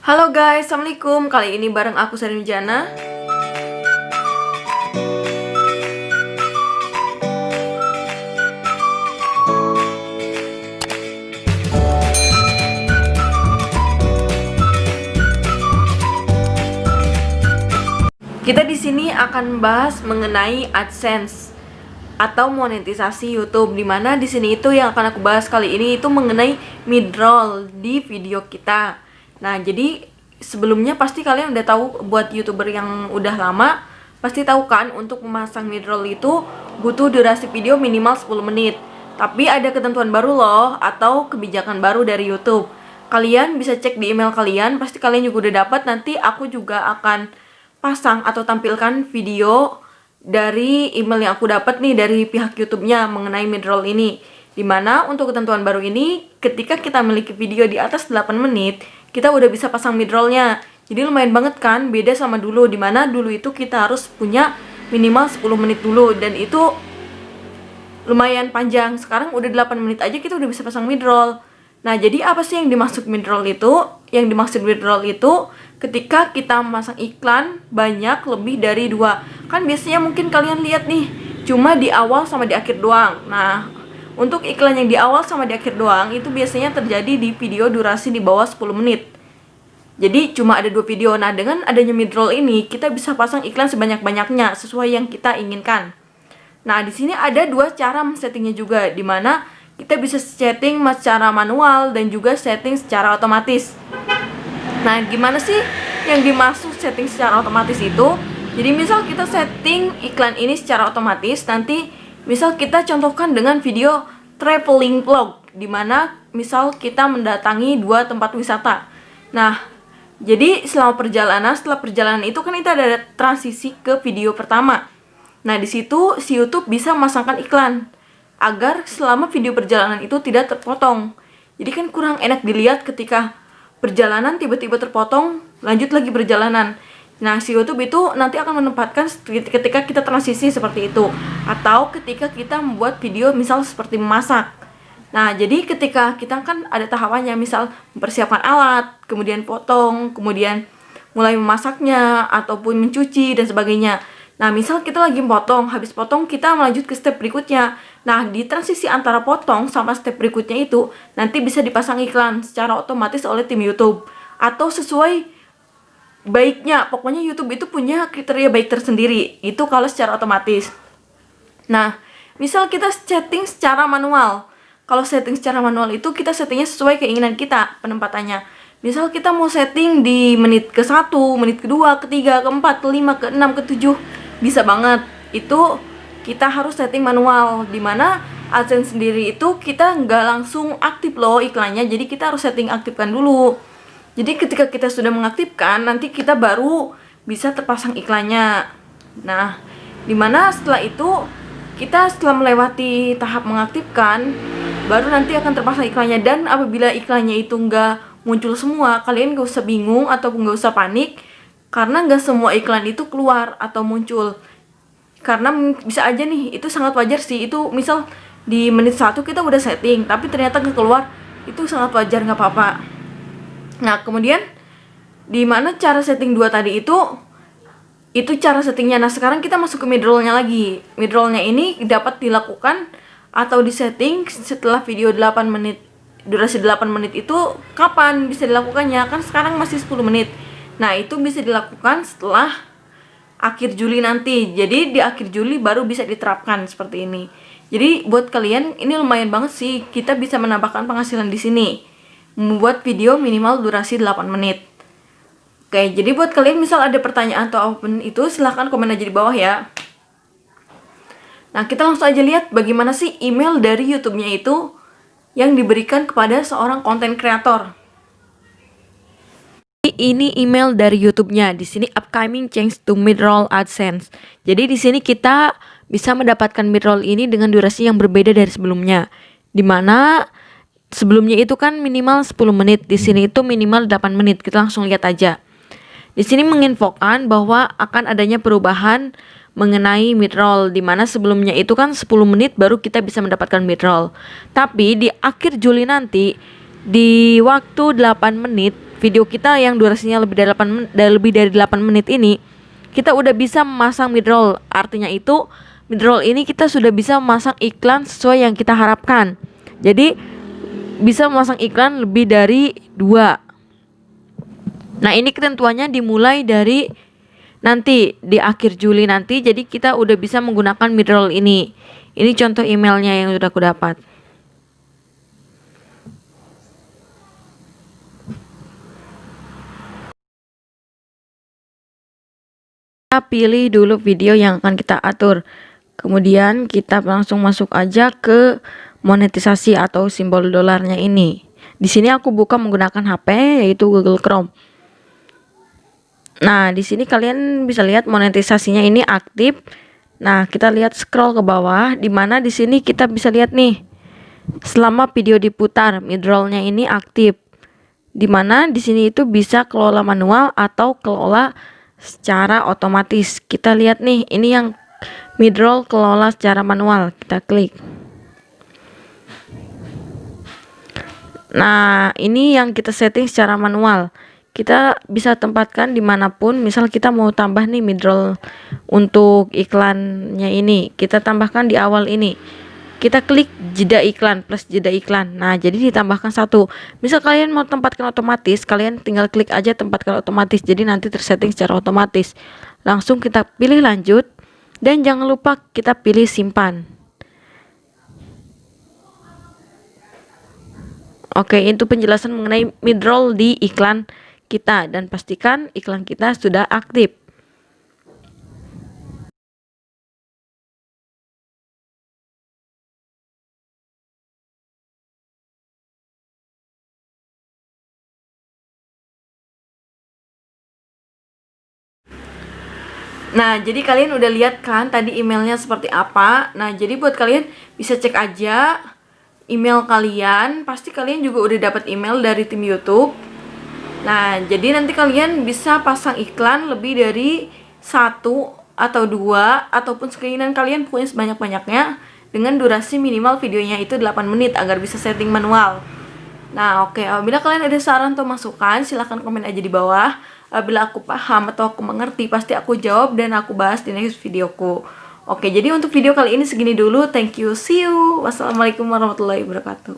Halo guys, Assalamualaikum. Kali ini bareng aku Sari Jana. Kita di sini akan membahas mengenai AdSense atau monetisasi YouTube, dimana di sini itu yang akan aku bahas kali ini itu mengenai midroll di video kita. Nah, jadi sebelumnya pasti kalian udah tahu, buat YouTuber yang udah lama pasti tahu kan, untuk memasang midroll itu butuh durasi video minimal 10 menit. Tapi ada ketentuan baru loh, atau kebijakan baru dari YouTube. Kalian bisa cek di email kalian, pasti kalian juga udah dapat. Nanti aku juga akan pasang atau tampilkan video dari email yang aku dapat nih dari pihak YouTube-nya mengenai midroll ini. Dimana untuk ketentuan baru ini, ketika kita memiliki video di atas 8 menit, kita udah bisa pasang midrollnya. Jadi lumayan banget kan, beda sama dulu, dimana dulu itu kita harus punya minimal 10 menit dulu, dan itu lumayan panjang. Sekarang udah 8 menit aja kita udah bisa pasang midroll. Nah, jadi apa sih yang dimaksud midroll itu? Yang dimaksud midroll itu ketika kita memasang iklan banyak lebih dari 2. Kan biasanya mungkin kalian lihat nih, cuma di awal sama di akhir doang. Nah, untuk iklan yang di awal sama di akhir doang itu biasanya terjadi di video durasi di bawah 10 menit. Jadi cuma ada 2 video. Nah, dengan adanya midroll ini kita bisa pasang iklan sebanyak-banyaknya sesuai yang kita inginkan. Nah, di sini ada 2 cara settingnya juga, dimana kita bisa setting secara manual dan juga setting secara otomatis. Nah, gimana sih yang dimaksud setting secara otomatis itu? Jadi misal kita setting iklan ini secara otomatis, nanti misal kita contohkan dengan video traveling vlog, dimana misal kita mendatangi 2 tempat wisata. Nah, jadi setelah perjalanan itu kan kita ada transisi ke video pertama. Nah, di situ si YouTube bisa memasangkan iklan agar selama video perjalanan itu tidak terpotong. Jadi kan kurang enak dilihat ketika perjalanan tiba-tiba terpotong, lanjut lagi perjalanan. Nah, si YouTube itu nanti akan menempatkan ketika kita transisi seperti itu, atau ketika kita membuat video misal seperti memasak. Nah, jadi ketika kita kan ada tahapannya, misal mempersiapkan alat, kemudian potong, kemudian mulai memasaknya ataupun mencuci dan sebagainya. Nah, misal kita lagi potong, habis potong kita melanjut ke step berikutnya. Nah, di transisi antara potong sama step berikutnya itu nanti bisa dipasang iklan secara otomatis oleh tim YouTube, atau sesuai baiknya. Pokoknya YouTube itu punya kriteria baik tersendiri, itu kalau secara otomatis. Nah, misal kita setting secara manual. Kalau setting secara manual itu kita settingnya sesuai keinginan kita penempatannya. Misal kita mau setting di menit ke-1, menit ke-2, ke-3, ke-4, ke-5, ke-6, ke-7, bisa banget. Itu kita harus setting manual, dimana AdSense sendiri itu kita nggak langsung aktif loh iklannya, jadi kita harus setting aktifkan dulu. Jadi ketika kita sudah mengaktifkan, nanti kita baru bisa terpasang iklannya. Nah, dimana setelah itu kita setelah melewati tahap mengaktifkan, baru nanti akan terpasang iklannya. Dan apabila iklannya itu nggak muncul semua, kalian gak usah bingung ataupun gak usah panik, karena gak semua iklan itu keluar atau muncul. Karena bisa aja nih, itu sangat wajar sih, itu misal di menit 1 kita udah setting tapi ternyata gak keluar, itu sangat wajar, gak apa-apa. Nah, kemudian di mana cara setting 2 tadi itu cara settingnya. Nah, sekarang kita masuk ke midrollnya lagi. Midrollnya ini dapat dilakukan atau disetting setelah video 8 menit. Durasi 8 menit itu kapan bisa dilakukannya? Kan sekarang masih 10 menit. Nah, itu bisa dilakukan setelah akhir Juli nanti. Jadi di akhir Juli baru bisa diterapkan seperti ini. Jadi buat kalian ini lumayan banget sih, kita bisa menambahkan penghasilan di sini. Membuat video minimal durasi 8 menit. Oke, jadi buat kalian misal ada pertanyaan atau apapun itu, silahkan komen aja di bawah ya. Nah, kita langsung aja lihat bagaimana sih email dari YouTube-nya itu yang diberikan kepada seorang konten kreator. Ini email dari YouTube-nya. Di sini upcoming change to midroll AdSense. Jadi di sini kita bisa mendapatkan midroll ini dengan durasi yang berbeda dari sebelumnya. Dimana sebelumnya itu kan minimal 10 menit, di sini itu minimal 8 menit. Kita langsung lihat aja. Di sini menginfokan bahwa akan adanya perubahan mengenai midroll, dimana sebelumnya itu kan 10 menit baru kita bisa mendapatkan midroll. Tapi di akhir Juli nanti, di waktu 8 menit video kita yang durasinya lebih dari 8 menit ini, kita udah bisa memasang midroll. Artinya itu midroll ini kita sudah bisa memasang iklan sesuai yang kita harapkan. Jadi bisa memasang iklan lebih dari 2. Nah, ini ketentuannya dimulai dari nanti di akhir Juli nanti. Jadi kita udah bisa menggunakan midroll ini. Ini contoh emailnya yang sudah aku dapat. Kita pilih dulu video yang akan kita atur. Kemudian kita langsung masuk aja ke monetisasi atau simbol dolarnya ini. Di sini aku buka menggunakan HP yaitu Google Chrome. Nah, di sini kalian bisa lihat monetisasinya ini aktif. Nah, kita lihat scroll ke bawah, di mana di sini kita bisa lihat nih, selama video diputar, midrollnya ini aktif. Di mana di sini itu bisa kelola manual atau kelola secara otomatis. Kita lihat nih, ini yang midroll kelola secara manual. Kita klik. Nah, ini yang kita setting secara manual. Kita bisa tempatkan dimanapun. Misal kita mau tambah nih midroll untuk iklannya ini, kita tambahkan di awal ini. Kita klik jeda iklan plus jeda iklan. Nah, jadi ditambahkan 1. Misal kalian mau tempatkan otomatis, kalian tinggal klik aja tempatkan otomatis. Jadi nanti tersetting secara otomatis. Langsung kita pilih lanjut dan jangan lupa kita pilih simpan. Oke, itu penjelasan mengenai midroll di iklan kita, dan pastikan iklan kita sudah aktif. Nah, jadi kalian udah lihat kan tadi emailnya seperti apa. Nah, jadi buat kalian bisa cek aja email kalian. Pasti kalian juga udah dapat email dari tim YouTube. Nah, jadi nanti kalian bisa pasang iklan lebih dari 1 atau 2 ataupun sekeinginan kalian, pokoknya sebanyak-banyaknya, dengan durasi minimal videonya itu 8 menit agar bisa setting manual. Nah, oke, apabila kalian ada saran atau masukan, silahkan komen aja di bawah. Apabila aku paham atau aku mengerti, pasti aku jawab dan aku bahas di next videoku. Oke, jadi untuk video kali ini segini dulu. Thank you, see you. Wassalamualaikum warahmatullahi wabarakatuh.